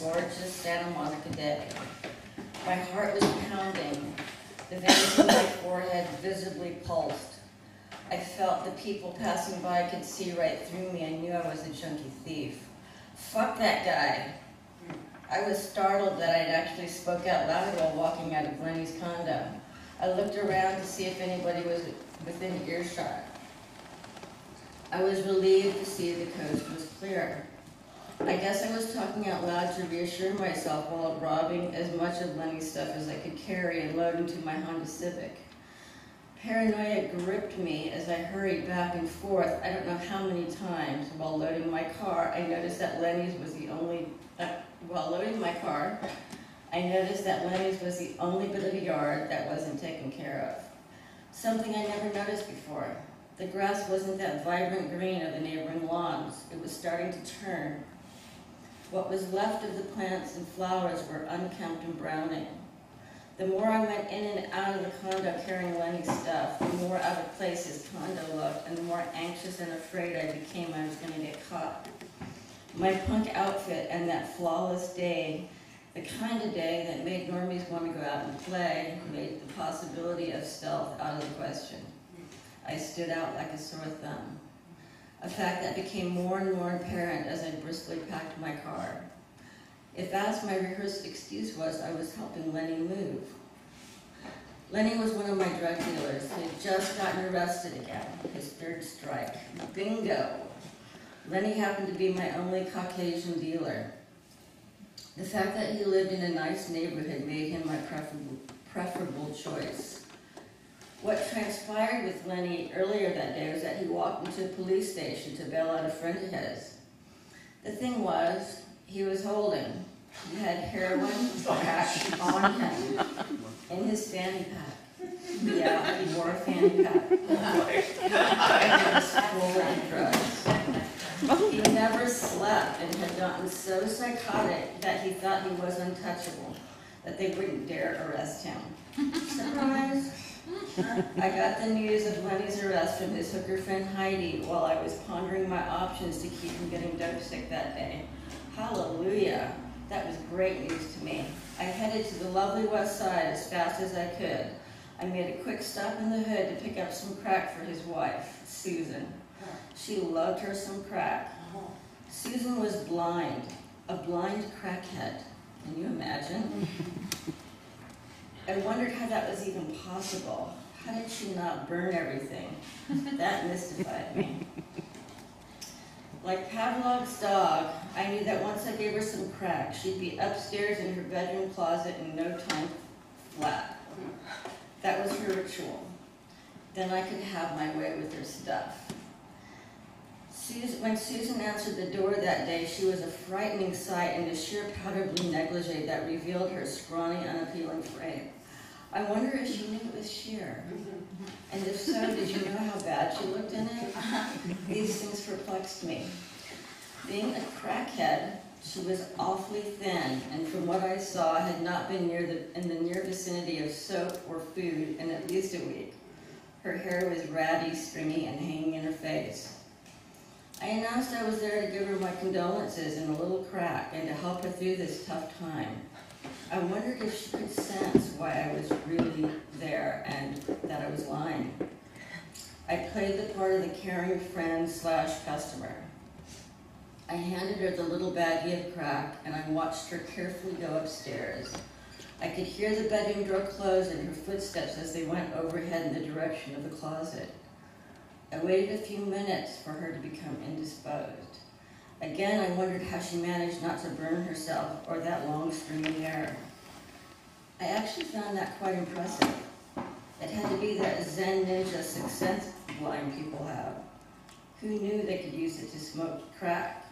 gorgeous Santa Monica day. My heart was pounding. The veins in my forehead visibly pulsed. I felt the people passing by could see right through me. I knew I was a junkie thief. Fuck that guy. I was startled that I'd actually spoke out loud while walking out of Lenny's condo. I looked around to see if anybody was within earshot. I was relieved to see the coast was clear. I guess I was talking out loud to reassure myself while robbing as much of Lenny's stuff as I could carry and load into my Honda Civic. Paranoia gripped me as I hurried back and forth, I don't know how many times. While loading my car, I noticed that Lenny's was the only bit of a yard that wasn't taken care of. Something I never noticed before. The grass wasn't that vibrant green of the neighboring lawns. It was starting to turn. What was left of the plants and flowers were unkempt and browning. The more I went in and out of the condo carrying Lenny's stuff, the more out of place his condo looked, and the more anxious and afraid I became I was going to get caught. My punk outfit and that flawless day, the kind of day that made normies want to go out and play, made the possibility of stealth out of the question. I stood out like a sore thumb, a fact that became more and more apparent as I briskly packed my car. If that's my rehearsed excuse was, I was helping Lenny move. Lenny was one of my drug dealers. He had just gotten arrested again, his third strike. Bingo! Lenny happened to be my only Caucasian dealer. The fact that he lived in a nice neighborhood made him my preferable choice. What transpired with Lenny earlier that day was that he walked into a police station to bail out a friend of his. The thing was, he was holding. He had heroin crack on him in his fanny pack. Yeah, he wore a fanny pack. And he was full of drugs. He never slept and had gotten so psychotic that he thought he was untouchable, that they wouldn't dare arrest him. Surprise! I got the news of Lenny's arrest from his hooker friend Heidi while I was pondering my options to keep from getting dope sick that day. Hallelujah. That was great news to me. I headed to the lovely west side as fast as I could. I made a quick stop in the hood to pick up some crack for his wife, Susan. She loved her some crack. Susan was blind, a blind crackhead. Can you imagine? I wondered how that was even possible. How did she not burn everything? That mystified me. Like Pavlov's dog, I knew that once I gave her some crack, she'd be upstairs in her bedroom closet in no time flat. That was her ritual. Then I could have my way with her stuff. When Susan answered the door that day, she was a frightening sight in the sheer powder blue negligee that revealed her scrawny, unappealing frame. I wonder if she knew it was sheer. And if so, did you know how bad she looked in it? These things perplexed me. Being a crackhead, she was awfully thin, and from what I saw, had not been in the near vicinity of soap or food in at least a week. Her hair was ratty, stringy, and hanging in her face. I announced I was there to give her my condolences and a little crack, and to help her through this tough time. I wondered if she could sense why I was really there and that I was lying. I played the part of the caring friend / customer. I handed her the little baggie of crack, and I watched her carefully go upstairs. I could hear the bedroom door close and her footsteps as they went overhead in the direction of the closet. I waited a few minutes for her to become indisposed. Again, I wondered how she managed not to burn herself or that long stringy hair. I actually found that quite impressive. It had to be that Zen ninja sixth sense blind people have. Who knew they could use it to smoke crack?